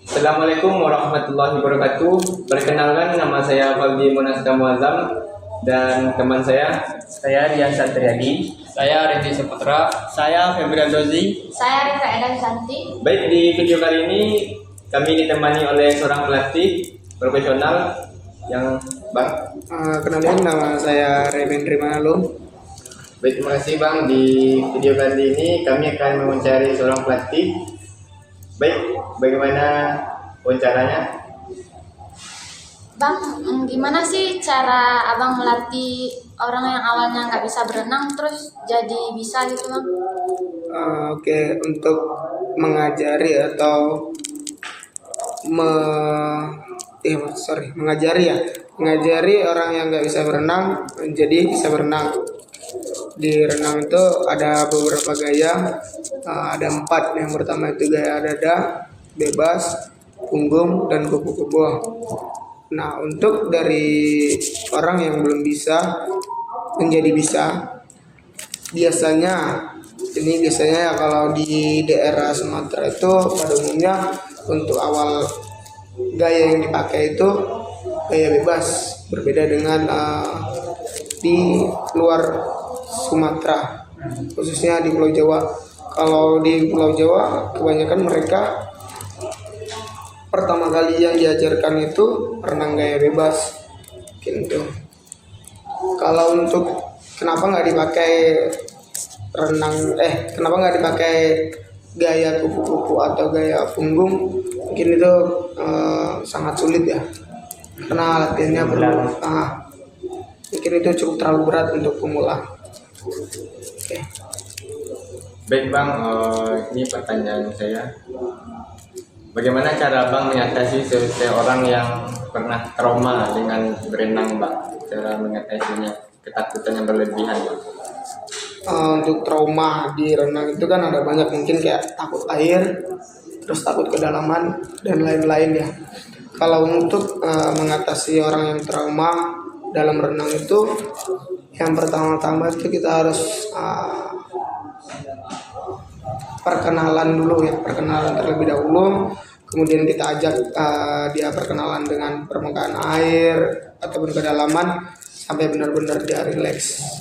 Assalamualaikum warahmatullahi wabarakatuh. Perkenalkan, nama saya Faldi Munaska Muazzam dan teman saya Rian Satriadi. Saya Redi Saputra. Saya Febrian Dozi. Saya Rika Edan Santi. Baik, di video kali ini kami ditemani oleh seorang pelatih profesional yang Bang. Kenalin, nama saya Reben Rimanalo. Baik, terima kasih Bang. Di video kali ini kami akan mewawancari seorang pelatih. Baik, bagaimana wawancaranya? Bang, gimana sih cara abang melatih orang yang awalnya nggak bisa berenang terus jadi bisa gitu bang? Oke, untuk mengajari atau mengajari orang yang nggak bisa berenang menjadi bisa berenang. Di renang itu ada beberapa gaya, ada 4. Yang pertama itu gaya dada, bebas, punggung, dan kupu-kupu. Nah, untuk dari orang yang belum bisa menjadi bisa, biasanya ya kalau di daerah Sumatera itu pada umumnya untuk awal gaya yang dipakai itu gaya bebas, berbeda dengan di luar Sumatera, khususnya di Pulau Jawa. Kalau di Pulau Jawa kebanyakan mereka pertama kali yang diajarkan itu renang gaya bebas gitu. Kalau untuk kenapa nggak dipakai gaya kupu-kupu atau gaya punggung, mungkin itu sangat sulit ya, karena latihannya mungkin itu cukup terlalu berat untuk pemula. Oke. Baik Bang, ini pertanyaan saya. Bagaimana cara Bang mengatasi seseorang yang pernah trauma dengan berenang Bang? Cara mengatasinya, ketakutan yang berlebihan Bang? Untuk trauma di renang itu kan ada banyak, mungkin kayak takut air, terus takut kedalaman, dan lain-lain ya. Kalau untuk mengatasi orang yang trauma dalam renang itu, yang pertama-tama itu kita harus perkenalan terlebih dahulu. Kemudian kita ajak dia perkenalan dengan permukaan air ataupun kedalaman sampai benar-benar dia rileks.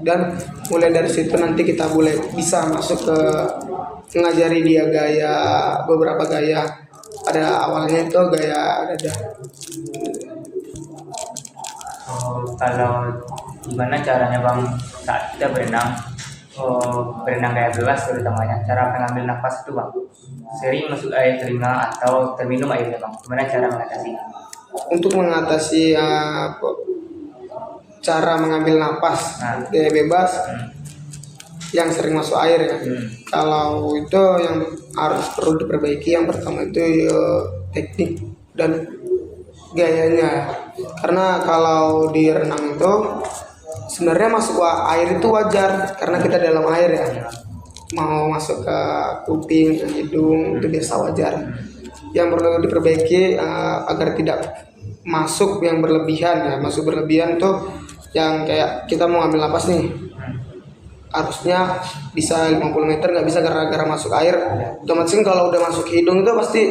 Dan mulai dari situ nanti kita bisa masuk ke mengajari dia beberapa gaya. Pada awalnya itu gaya dada. Kalau gimana caranya bang saat kita berenang gaya bebas terutamanya, cara mengambil nafas itu bang, sering masuk air telinga atau terminum airnya bang, gimana cara mengatasinya? Untuk mengatasi cara mengambil nafas gaya bebas yang sering masuk air ya. Kalau itu yang perlu diperbaiki, yang pertama itu teknik dan gayanya. Karena kalau di renang itu sebenarnya masuk air itu wajar karena kita dalam air ya. Mau masuk ke kuping, ke hidung itu biasa wajar. Yang perlu diperbaiki agar tidak masuk yang berlebihan ya. Masuk berlebihan tuh yang kayak kita mau ambil napas nih, harusnya bisa 50 meter, nggak bisa gara-gara masuk air. Otomatis kalau udah masuk ke hidung itu pasti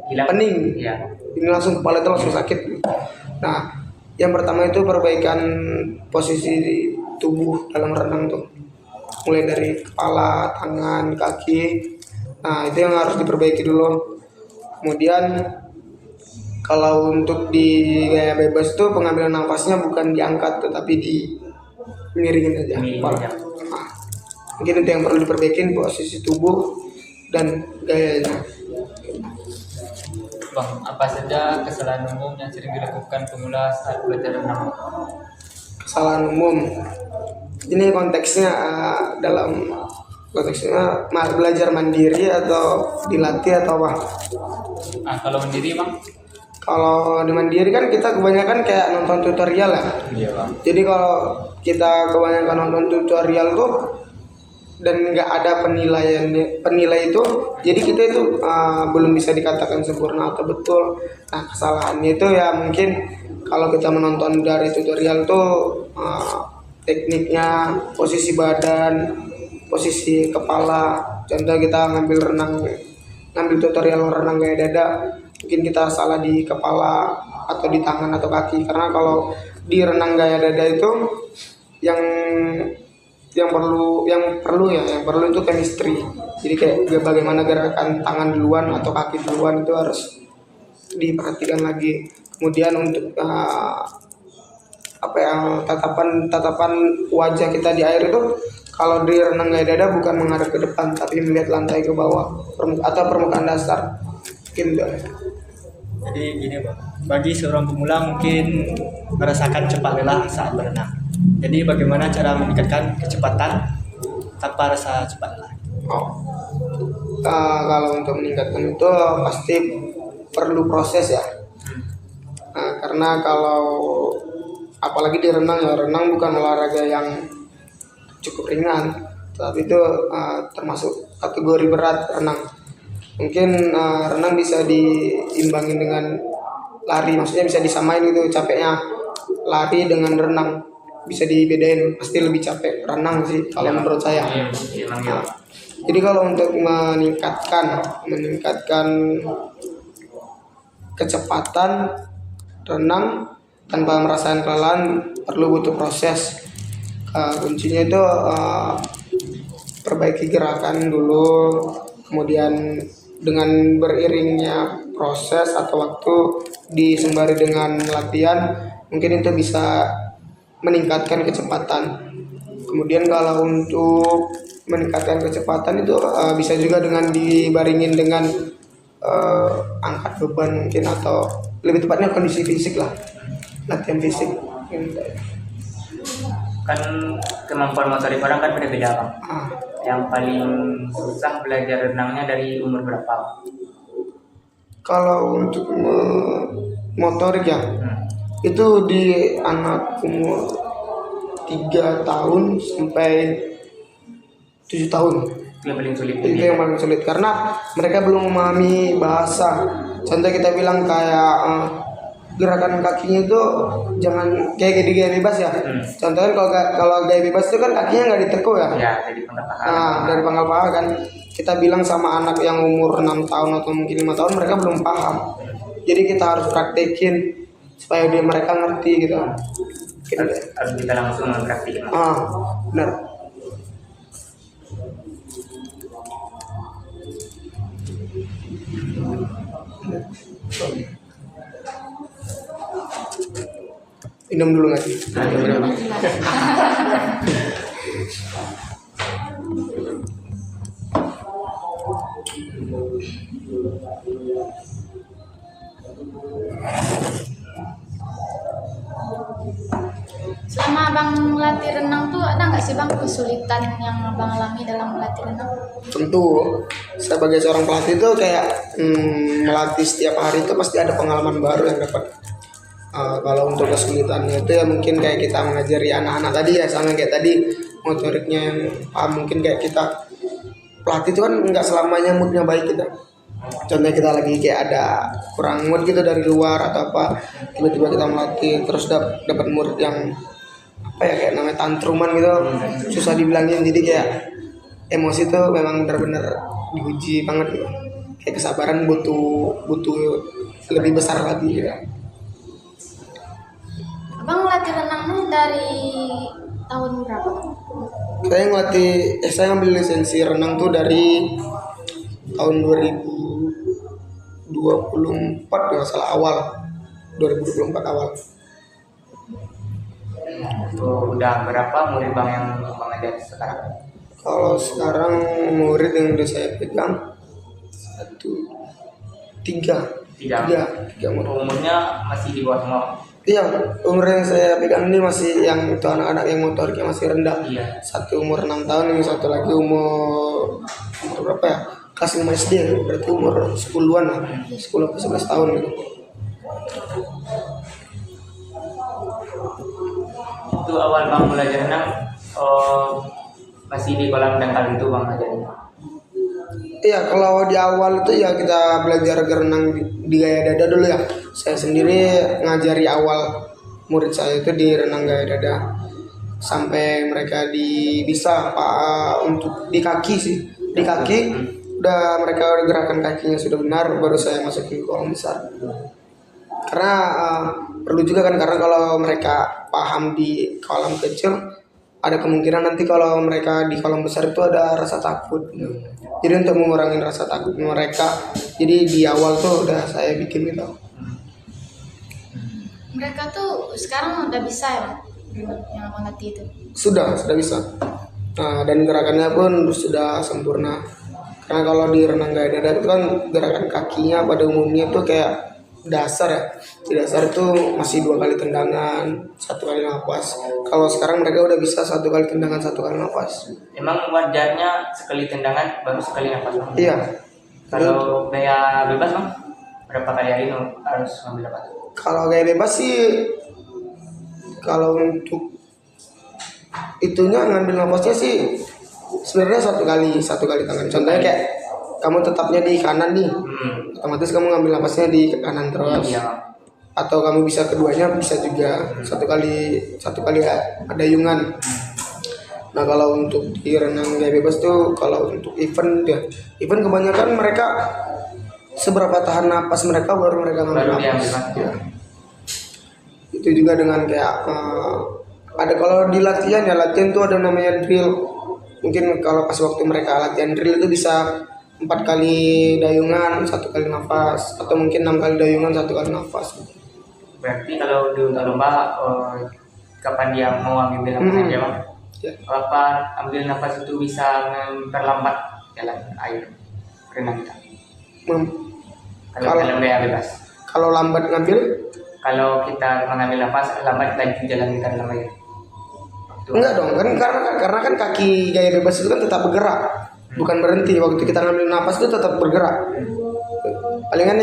pening ya. Ini langsung kepala itu langsung sakit. Nah, yang pertama itu perbaikan posisi tubuh dalam renang tuh, mulai dari kepala, tangan, kaki. Nah, itu yang harus diperbaiki dulu. Kemudian kalau untuk di gaya bebas itu pengambilan nafasnya bukan diangkat tetapi miringin aja kepala. Nah, mungkin itu yang perlu diperbaikin, posisi tubuh dan gayanya. Bang, apa saja kesalahan umum yang sering dilakukan pemula saat belajar renang? Kesalahan umum ini konteksnya belajar mandiri atau dilatih atau apa? Kalau mandiri bang? Kalau di mandiri kan kita kebanyakan kayak nonton tutorial ya. Iya Bang. Jadi kalau kita kebanyakan nonton tutorial tuh dan nggak ada penilai itu, jadi kita itu belum bisa dikatakan sempurna atau betul. Nah, kesalahannya itu ya mungkin kalau kita menonton dari tutorial tuh tekniknya, posisi badan, posisi kepala. Contoh kita ngambil tutorial renang gaya dada, mungkin kita salah di kepala atau di tangan atau kaki. Karena kalau di renang gaya dada itu yang perlu itu chemistry. Jadi kayak bagaimana gerakan tangan duluan atau kaki duluan itu harus diperhatikan lagi. Kemudian untuk tatapan wajah kita di air itu, kalau di renang gaya dada bukan menghadap ke depan tapi melihat lantai ke bawah atau permukaan dasar. Mungkin Jadi gini Bang, bagi seorang pemula mungkin merasakan cepat lelah saat berenang. Jadi bagaimana cara meningkatkan kecepatan tanpa rasa cepat lelah? Kalau untuk meningkatkan itu pasti perlu proses ya. Karena kalau apalagi di renang ya, renang bukan olahraga yang cukup ringan, tapi itu termasuk kategori berat renang. Mungkin renang bisa diimbangi dengan lari, maksudnya bisa disamain gitu capeknya lari dengan renang, bisa dibedain, pasti lebih capek renang sih kalau menurut saya. Jadi kalau untuk meningkatkan kecepatan renang tanpa merasakan kelelahan perlu butuh proses. Kuncinya itu perbaiki gerakan dulu, kemudian dengan beriringnya proses atau waktu disembari dengan latihan, mungkin itu bisa meningkatkan kecepatan. Kemudian kalau untuk meningkatkan kecepatan itu bisa juga dengan dibaringin dengan angkat beban mungkin, atau lebih tepatnya kondisi fisik lah, latihan fisik. Kan kemampuan motorik orang kan beda-beda Bang. Yang paling susah belajar renangnya dari umur berapa? Kalau untuk motorik ya, itu di anak umur 3 tahun sampai 7 tahun. Itu yang paling sulit. Itu yang paling sulit karena mereka belum memahami bahasa. Contoh kita bilang kayak gerakan kakinya itu jangan kayak gaya bebas ya. Contohnya kalau gaya bebas itu kan kakinya nggak ditekuk ya. Ya, dari pangkal paha. Dari pangkal paha kan. Kita bilang sama anak yang umur 6 tahun atau mungkin 5 tahun, mereka belum paham. Jadi kita harus praktekin supaya mereka ngerti gitu. Harus kita langsung mempraktikkan. Benar. Minum dulu nggak sih? Selama abang melatih renang tuh ada nggak sih bang kesulitan yang abang alami dalam melatih renang? Tentu, sebagai seorang pelatih itu kayak melatih setiap hari itu pasti ada pengalaman baru yang dapat. Kalau untuk kesulitannya itu ya mungkin kayak kita mengajari anak-anak tadi ya, sama kayak tadi motoriknya yang mungkin kayak kita pelatih itu kan nggak selamanya moodnya baik kita. Contohnya kita lagi kayak ada kurang mood gitu dari luar atau apa, tiba-tiba kita melatih terus dapat murid yang apa ya, kayak namanya tantruman gitu, susah dibilangin. Jadi kayak emosi tuh memang benar-benar diuji banget gitu. Kayak kesabaran butuh lebih besar lagi gitu. Abang melatih renang dari tahun berapa? Saya ngambil lisensi renang tuh dari tahun 2024 kalau salah, awal 2024 awal. Udah berapa murid bang yang bang ajar sekarang? Kalau sekarang murid yang udah saya pegang tiga murid. Umurnya masih di bawah semua. Iya, umur yang saya pegang ini masih yang itu anak-anak yang motoriknya masih rendah. Iya. Satu umur 6 tahun, yang satu lagi umur berapa ya? Kelas 5 SD, berarti umur 10-an lah, 10 ke 11 tahun gitu. Itu awal bang belajar renang masih di kolam dangkal itu bang ajarnya? Iya, kalau di awal itu ya kita belajar berenang di gaya dada dulu ya. Saya sendiri ngajari awal murid saya itu di renang gaya dada sampai mereka bisa untuk di kaki sih. Di kaki mereka udah gerakan kakinya sudah benar, baru saya masukin ke kolam besar. Karena perlu juga kan, karena kalau mereka paham di kolam kecil, ada kemungkinan nanti kalau mereka di kolam besar itu ada rasa takut. Jadi untuk mengurangi rasa takut mereka, jadi di awal tuh udah saya bikin gitu. Mereka tuh sekarang udah bisa ya, Bang, yang mengerti itu. Sudah bisa. Nah, dan gerakannya pun sudah sempurna. Karena kalau di renang gaya darat itu kan gerakan kakinya pada umumnya tuh kayak dasar ya. Di dasar itu masih 2 kali tendangan, 1 kali nafas. Kalau sekarang mereka udah bisa 1 kali tendangan, 1 kali nafas. Emang wajarnya sekali tendangan baru sekali nafas, Bang? Iya. Kalau gaya bebas, Bang, berapa kali hari harus ngambil nafas? Kalau gaya bebas sih, kalau untuk itunya ngambil nafasnya sih sebenarnya 1 kali tangan. Contohnya kayak kamu tetapnya di kanan nih, otomatis kamu ngambil nafasnya di kanan terus. Iya. Atau kamu bisa keduanya, bisa juga 1 kali dayungan. Nah kalau untuk di renang gaya bebas tuh, kalau untuk event kebanyakan mereka seberapa tahan napas mereka baru mereka ngambil Baru napas. diambil, Ya. Itu juga dengan kayak ada kalau di latihan tuh ada namanya drill. Mungkin kalau pas waktu mereka latihan drill itu bisa 4 kali dayungan, 1 kali nafas, atau mungkin 6 kali dayungan, 1 kali nafas. Berarti kalau di untuk lomba, kapan dia mau ambil nafas aja, Bang? Ya. Kapan ambil nafas itu bisa memperlambat jalan air renang kita. Kalau Kalau- dalam gaya bebas. Kalau lambat ngambil, Kalau kita mengambil nafas, lambat laju jalan kita dalam air. enggak dong, kan karena kan kaki gaya bebas itu kan tetap bergerak, bukan berhenti. Waktu kita ngambil nafas itu tetap bergerak. Palingan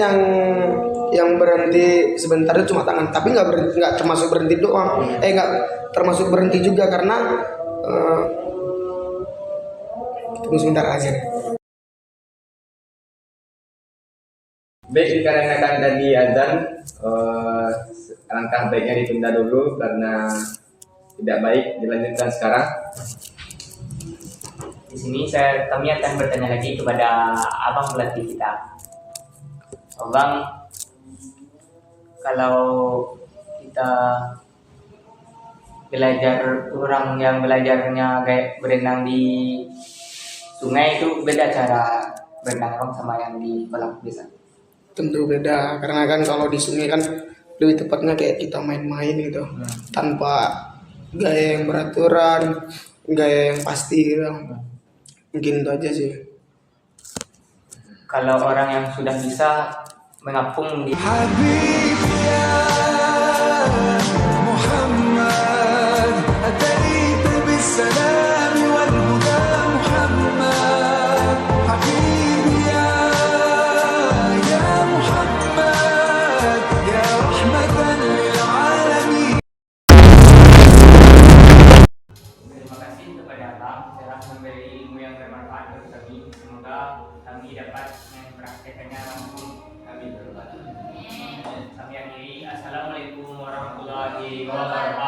yang berhenti sebentar itu cuma tangan, tapi nggak termasuk berhenti doang. Nggak termasuk berhenti juga karena tunggu sebentar aja. Baik, dikarenakan tadi azan, langkah baiknya ditunda dulu karena tidak baik dilanjutkan sekarang. Di sini kami akan bertanya lagi kepada abang pelatih kita. Abang, kalau kita belajar, orang yang belajarnya kayak berenang di sungai itu beda cara berenang, Abang, sama yang di kolam biasa. Tentu beda, karena kan kalau di sungai kan lebih tepatnya kayak kita main-main gitu, tanpa gaya yang beraturan, gaya yang pasti gitu. Mungkin itu aja sih. Kalau orang yang sudah bisa mengapung di Terima kasih kepada Abang telah memberi ilmu yang bermanfaat bagi kami. Semoga kami dapat mempraktekannya langsung. Kami akhiri. Assalamualaikum warahmatullahi wabarakatuh.